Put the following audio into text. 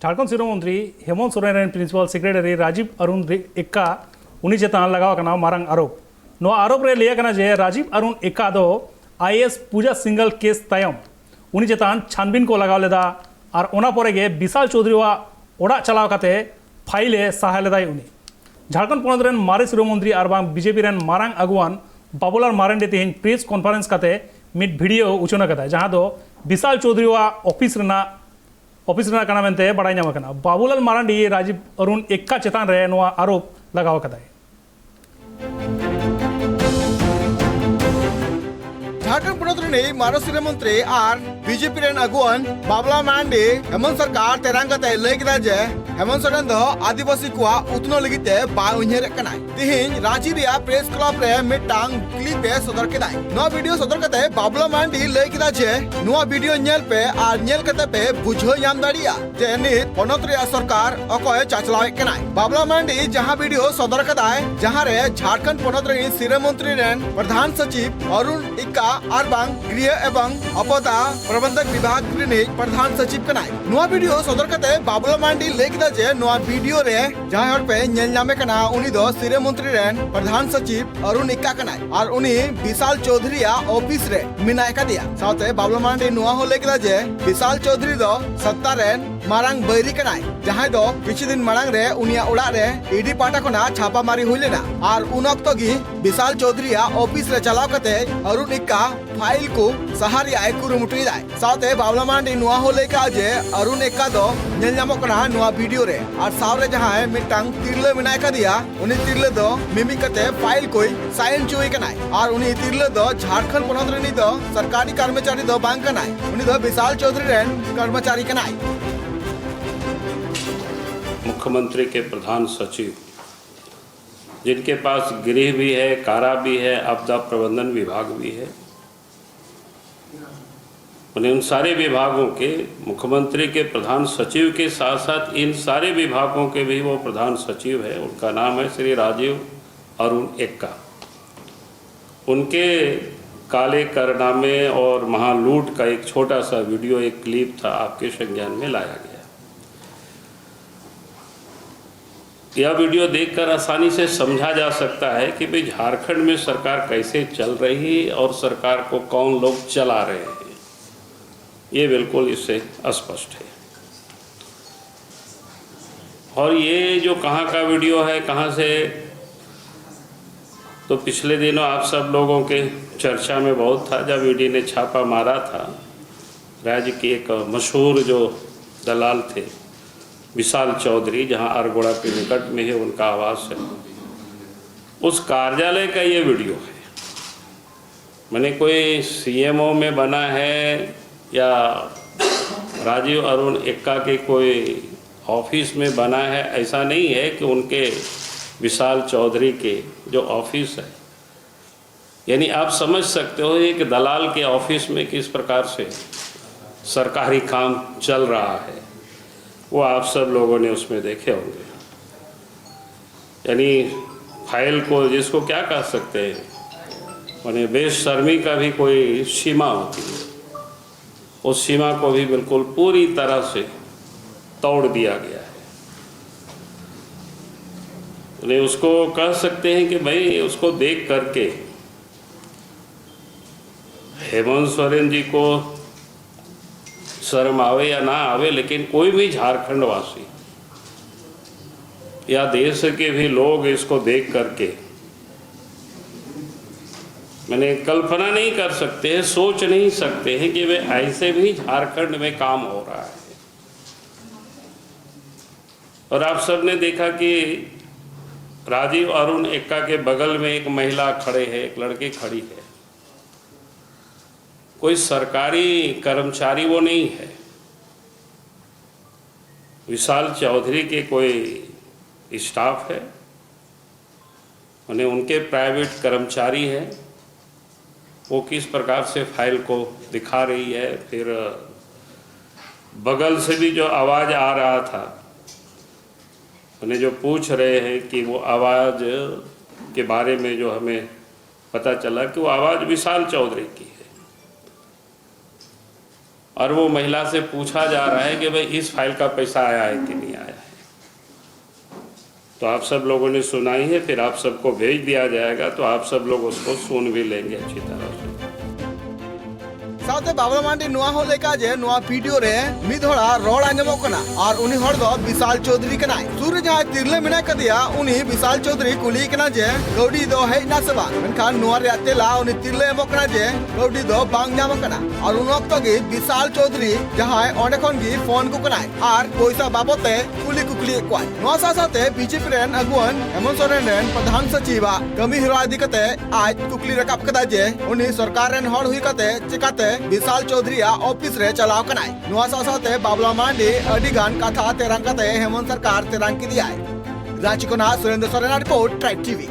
Jharkhand शिरोमंत्री Hemant Soren principal secretary Rajiv Arun Ekka उन्हीं चेतान लगाव मारंग आरोप आरोप रे लिया जे राजीव अरुण एक्का दो IAS पूजा सिंगल केस तायम उन्हीं चेतान छानबीन को लगाव लेदा और ओना परेगे विशाल चौधरी ओड़ा चलाव काते फाइले सहा लेदाय उनी झारखंड पोनत रेन मारे शिरोमंत्री और बांग बीजेपी रेन मारंग अगुवान बाबुलाल मारेंडी तेहन प्रेस कॉन्फ्रेंस काते मिड वीडियो उचना कदा जहां दो विशाल चौधरी ऑफिस कना मेनते बड़ाई नाम कना बाबुलाल मारेंडी राजीव अरुण एक्का चेतान रे नोआ आरोप लगाव कदाय। झारखंड पोनत रेन मारो शिरोमंत्री और बीजेपी रेन अगुवान बाबुलाल मारेंडी हेमंत सरकार तेरांग कते लय किदा जे हेमंत सोरेन दो आदिवासी को उतनो लगिते बा उन्हेर कनाय तिहिन रांची रिया प्रेस क्लब रे मिटांग क्लिप ए सदर केदाय नो वीडियो सदर कते बाबुलाल मारेंडी लय किदा जे नो वीडियो नेल पे और नेल कते पे बुझो याम दाड़िया जे नित पोनत रिया सरकार अकोय चाचलाव कनाय बाबुलाल मारेंडी जहां वीडियो सदर कदाय जहां रे झारखंड पोनत रेन शिरोमंत्री रेन प्रधान सचिव अरुण एक्का और बांग गृह एवं आपदा प्रबंधक विभाग रिनिज प्रधान सचिव कनाय नो वीडियो सदर कते बाबुलाल मारेंडी लय जे नोआ वीडियो रे जहां हर पे नेल नामे कना उनी दो शिरोमंत्री रेन प्रधान सचिव अरुण एक्का कनाय और उनी विशाल चौधरी ऑफिस रे मिनाय का दिया साथे बाबुलाल मारेंडी नोआ हो लेकिदा जे विशाल चौधरी दो सत्ता रेन मारंग बैरी कनाय जहां दो किछु दिन मारंग रे उनिया उड़ा रे ईडी पाटा कोना छापा मारी हुई लेना और उन ऑक्तो गी विशाल चौधरी ऑफिस रे चलाव कते अरुण एक्का फाइल को सहारी आय कुरुमुटुई दाय साथे बाबुलाल मारेंडी नोआ हो लेका जे अरुण एक्का दो नेल नामो कना नोआ वीडियो रे और सावरे जहां मिटांग तिरले मिनाय का दिया उनी तिरले दो मिमी कते फाइल कोई साइन चुई कनाय और उनी तिरले दो झारखंड पोनत रेनी दो सरकारी कर्मचारी दो बांग कनाय उनी दो विशाल चौधरी रेन कर्मचारी कनाय। मुख्यमंत्री के प्रधान सचिव जिनके पास गृह भी है, कारा भी है, आपदा प्रबंधन विभाग भी है, उन्हें उन सारे विभागों के मुख्यमंत्री के प्रधान सचिव के साथ साथ इन सारे विभागों के भी वो प्रधान सचिव है। उनका नाम है श्री राजीव अरुण एक्का। उनके काले कारनामे और महालूट का एक छोटा सा वीडियो, एक क्लिप था, आपके संज्ञान में लाया गया। यह वीडियो देखकर आसानी से समझा जा सकता है कि भाई झारखंड में सरकार कैसे चल रही है और सरकार को कौन लोग चला रहे हैं। ये बिल्कुल इससे स्पष्ट है। और ये जो कहाँ का वीडियो है, कहाँ से, तो पिछले दिनों आप सब लोगों के चर्चा में बहुत था जब ईडी ने छापा मारा था। राज्य के एक मशहूर जो दलाल थे विशाल चौधरी, जहाँ अरगोड़ा के निकट में है उनका आवास है, उस कार्यालय का ये वीडियो है। मैंने कोई CMO में बना है या राजीव अरुण एक्का के कोई ऑफिस में बना है, ऐसा नहीं है कि उनके विशाल चौधरी के जो ऑफिस है, यानी आप समझ सकते हो एक दलाल के ऑफिस में किस प्रकार से सरकारी काम चल रहा है, वो आप सब लोगों ने उसमें देखे होंगे। यानी फाइल को जिसको क्या कह सकते हैं, यानी बेशर्मी का भी कोई सीमा होती है, उस सीमा को भी बिल्कुल पूरी तरह से तोड़ दिया गया है। यानी उसको कह सकते हैं कि भाई उसको देख करके हेमंत सोरेन जी को शर्म आवे या ना आवे, लेकिन कोई भी झारखंड वासी या देश के भी लोग इसको देख करके मैंने कल्पना नहीं कर सकते हैं, सोच नहीं सकते हैं कि वे ऐसे भी झारखंड में काम हो रहा है। और आप सब ने देखा कि राजीव अरुण एक्का के बगल में एक महिला खड़े है, एक लड़की खड़ी है। कोई सरकारी कर्मचारी वो नहीं है, विशाल चौधरी के कोई स्टाफ है, उन्हें उनके प्राइवेट कर्मचारी है। वो किस प्रकार से फाइल को दिखा रही है। फिर बगल से भी जो आवाज़ आ रहा था, उन्हें जो पूछ रहे हैं कि वो आवाज़ के बारे में जो हमें पता चला कि वो आवाज़ विशाल चौधरी की है। और वो महिला से पूछा जा रहा है कि भाई इस फाइल का पैसा आया है कि नहीं आया है। तो आप सब लोगों ने सुना ही है, फिर आप सबको भेज दिया जाएगा, तो आप सब लोग उसको सुन भी लेंगे अच्छी तरह से। साथे बाबला मांडी नुआ हो लेका जे नुआ वीडियो रे मिद होड़ा रोड आंजमो कना और उनी होड़ दो विशाल चौधरी कना। सूर्य जहां तिरले मिना कदिया उनी विशाल चौधरी कुली कना जे कौडी दो है ना सबा मेनखान नुआ रे तेला उनी तिरले एमो कना जे कौडी दो बांग जामो कना। और उन वक्त गे विशाल चौधरी जहां ओंडे खन गी फोन को कना और पैसा बाबते कुली कुकली को नुआ साथे बीजेपी रेन अगुवन हेमंत सोरेन रेन प्रधान सचिव कमी हिरो आदि कते आज कुकली रकाब कदा जे उनी सरकार रेन होड़ हुई कते चिकाते विशाल चौधरी ऑफिस रे चलाव कनाय। नुआ साथे बाबला मांडी अडी गान कथा तेरंग कते हेमंत सरकार तेरंग की दिया। रांची को Surendra Soren report tribe TV.